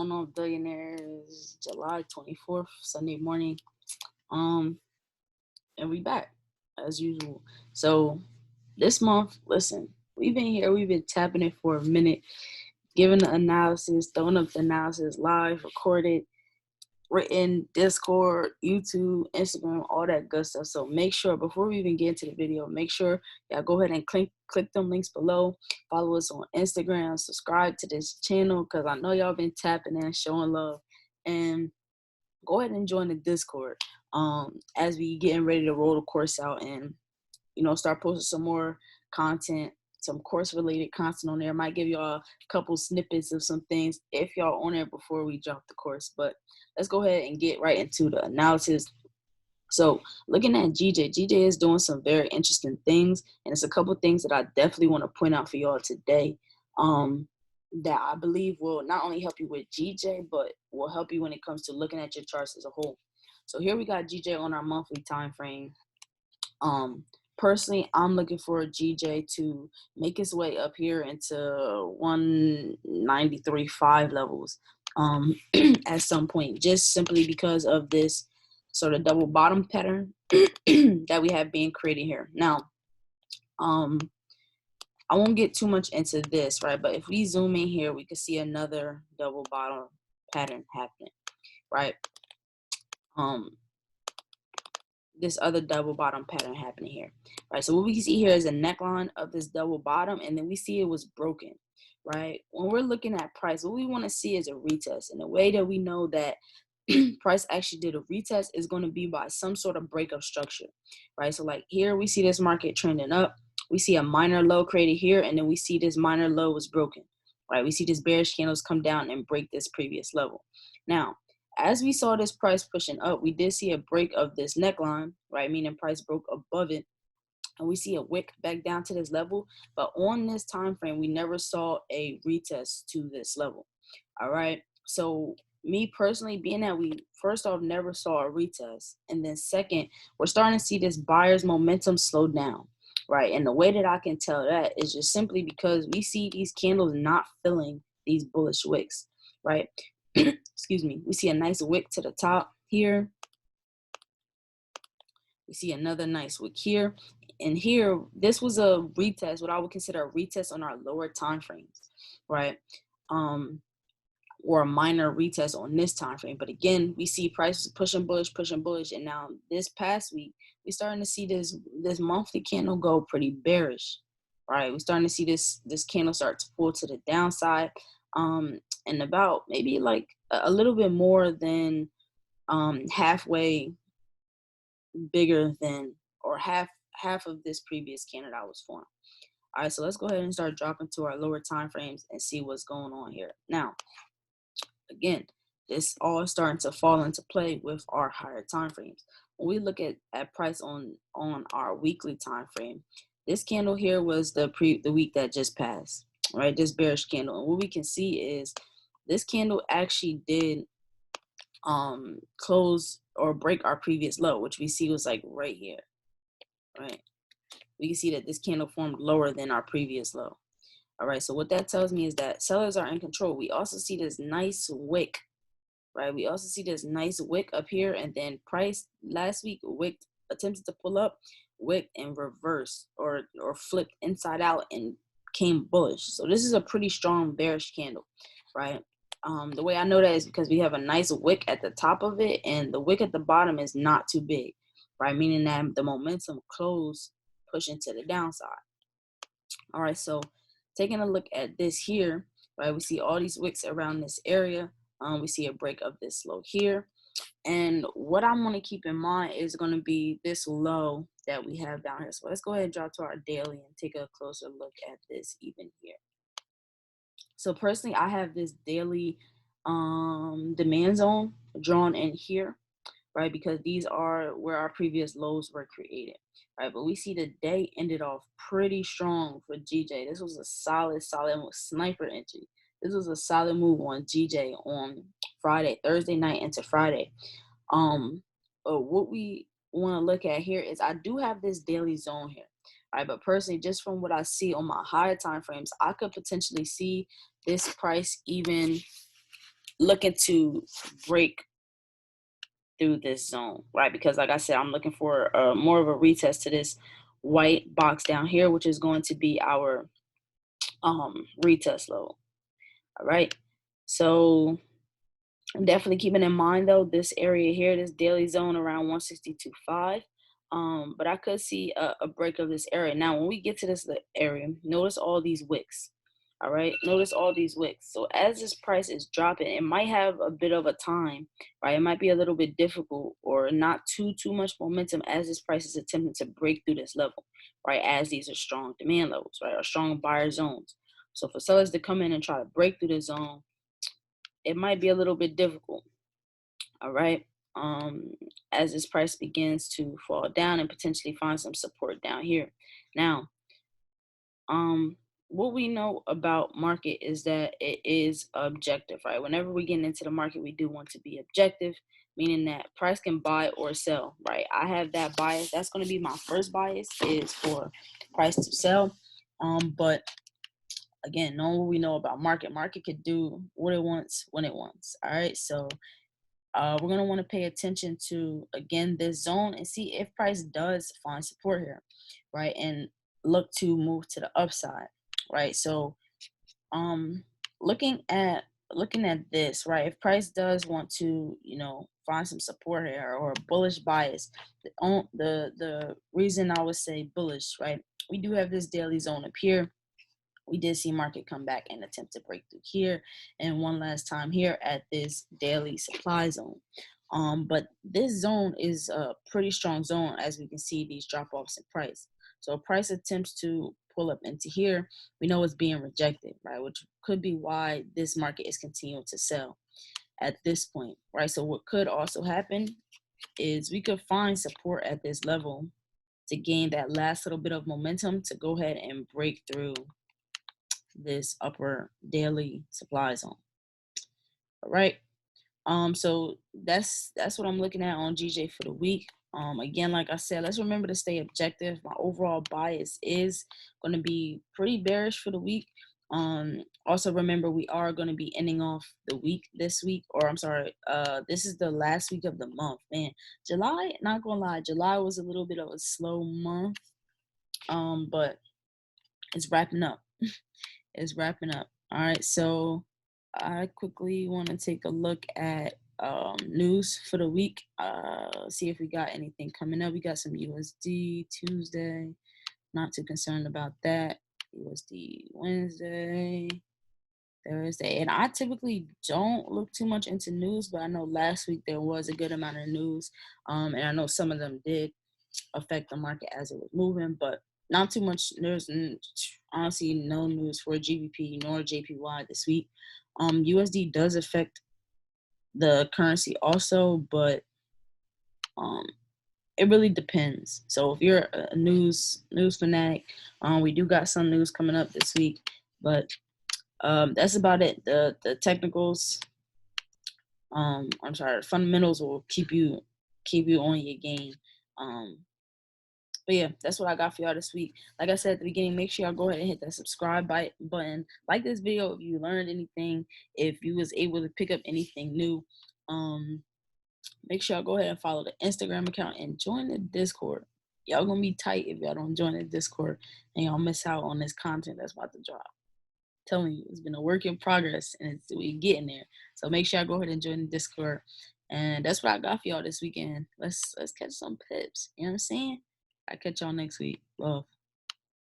going on, billionaires? July 24th, Sunday morning. And we back as usual. So this month, listen, we've been here, we've been tapping it for a minute, giving the analysis, throwing up the analysis live, recorded, written, Discord, YouTube, Instagram, all that good stuff. So make sure, before we even get into the video, make sure y'all go ahead and click them links below. Follow us on Instagram, subscribe to this channel, because I know y'all been tapping in, showing love. And go ahead and join the Discord as we getting ready to roll the course out and, start posting some more content, some course related content on there. Might give y'all a couple snippets of some things if y'all on there before we drop the course. But let's go ahead and get right into the analysis. So looking at GJ is doing some very interesting things, and it's a couple things that I definitely want to point out for y'all today that I believe will not only help you with GJ, but will help you when it comes to looking at your charts as a whole. So here we got GJ on our monthly time frame. Personally, I'm looking for GJ to make its way up here into 193.5 levels at some point, just simply because of this sort of double bottom pattern that we have being created here. Now, I won't get too much into this, right? But if we zoom in here, we can see another double bottom pattern happening, right? This other double bottom pattern happening here, right? So what we see here is a neckline of this double bottom, and then we see it was broken, right? When we're looking at price, what we want to see is a retest, and the way that we know that price actually did a retest is going to be by some sort of breakup structure, right? So like here we see this market trending up, we see a minor low created here, and then we see this minor low was broken, right? We see this bearish candles come down and break this previous level. Now, as we saw this price pushing up, we did see a break of this neckline, right? Meaning price broke above it, and we see a wick back down to this level. But on this time frame, we never saw a retest to this level. All right. So me personally, being that we first off never saw a retest, and then second, we're starting to see this buyer's momentum slow down, right? And the way that I can tell that is just simply because we see these candles not filling these bullish wicks, right? Excuse me. We see a nice wick to the top here. We see another nice wick here. And here, this was a retest, what I would consider a retest on our lower time frames, right? Or a minor retest on this time frame. But again, we see prices pushing bullish, and now this past week, we're starting to see this monthly candle go pretty bearish, right? We're starting to see this candle start to pull to the downside, and about maybe like a little bit more than halfway bigger than, or half of this previous candle that was formed. All right, so let's go ahead and start dropping to our lower time frames and see what's going on here. Now, again, this all starting to fall into play with our higher time frames. When we look at price on our weekly time frame, this candle here was the week that just passed, right? This bearish candle, and what we can see is this candle actually did close or break our previous low, which we see was like right here, right? We can see that this candle formed lower than our previous low. All right, so what that tells me is that sellers are in control. We also see this nice wick, right? We also see this nice wick up here, and then price last week wicked, attempted to pull up, wicked and reversed or flipped inside out and came bullish. So this is a pretty strong bearish candle, right? The way I know that is because we have a nice wick at the top of it, and the wick at the bottom is not too big, right? Meaning that the momentum closed pushing to the downside. All right, so taking a look at this here, right? We see all these wicks around this area. We see a break of this low here. And what I'm going to keep in mind is going to be this low that we have down here. So let's go ahead and drop to our daily and take a closer look at this even here. So personally, I have this daily demand zone drawn in here, right? Because these are where our previous lows were created, right? But we see the day ended off pretty strong for GJ. This was a solid sniper entry. This was a solid move on GJ on Friday, Thursday night into Friday. But what we want to look at here is I do have this daily zone here, right? But personally, just from what I see on my higher time frames, I could potentially see this price even looking to break through this zone, right? Because like I said, I'm looking for more of a retest to this white box down here, which is going to be our retest level. All right, so I'm definitely keeping in mind though this area here, this daily zone around 162.5. But I could see a break of this area. Now, when we get to this area, notice all these wicks. All right, notice all these wicks. So as this price is dropping, it might have a bit of a time, right? It might be a little bit difficult or not too much momentum as this price is attempting to break through this level, right? As these are strong demand levels, right, or strong buyer zones. So for sellers to come in and try to break through the zone, it might be a little bit difficult. All right, as this price begins to fall down and potentially find some support down here. Now, what we know about market is that it is objective, right? Whenever we get into the market, we do want to be objective, meaning that price can buy or sell, right? I have that bias. That's going to be my first bias, is for price to sell. But again, knowing what we know about market could do what it wants when it wants. All right, so we're going to want to pay attention to, again, this zone and see if price does find support here, right? And look to move to the upside, right? So looking at this, right, if price does want to, you know, find some support here or a bullish bias, the reason I would say bullish, right, we do have this daily zone up here. We did see market come back and attempt to break through here, and one last time here at this daily supply zone. But this zone is a pretty strong zone, as we can see these drop-offs in price. So price attempts to pull up into here, we know it's being rejected, right? Which could be why this market is continuing to sell at this point, right? So what could also happen is we could find support at this level to gain that last little bit of momentum to go ahead and break through this upper daily supply zone. All right, so that's what I'm looking at on GJ for the week. Again, like I said, let's remember to stay objective. My overall bias is going to be pretty bearish for the week. Also remember, we are going to be ending off the week this week, or I'm sorry, this is the last week of the month. Man, July, not gonna lie, July was a little bit of a slow month, but it's wrapping up. Is wrapping up. All right, so I quickly want to take a look at news for the week. See if we got anything coming up. We got some USD Tuesday. Not too concerned about that. USD Wednesday, Thursday. And I typically don't look too much into news, but I know last week there was a good amount of news. And I know some of them did affect the market as it was moving, but not too much. There's honestly no news for GBP nor JPY this week. USD does affect the currency also, but it really depends. So if you're a news fanatic, we do got some news coming up this week, but that's about it. The technicals, I'm sorry, fundamentals will keep you on your game. But yeah, that's what I got for y'all this week. Like I said at the beginning, make sure y'all go ahead and hit that subscribe button. Like this video if you learned anything, if you was able to pick up anything new. Make sure y'all go ahead and follow the Instagram account and join the Discord. Y'all gonna be tight if y'all don't join the Discord and y'all miss out on this content that's about to drop. I'm telling you, it's been a work in progress and we getting there. So make sure y'all go ahead and join the Discord. And that's what I got for y'all this weekend. Let's catch some pips. You know what I'm saying? I'll catch y'all next week. Love.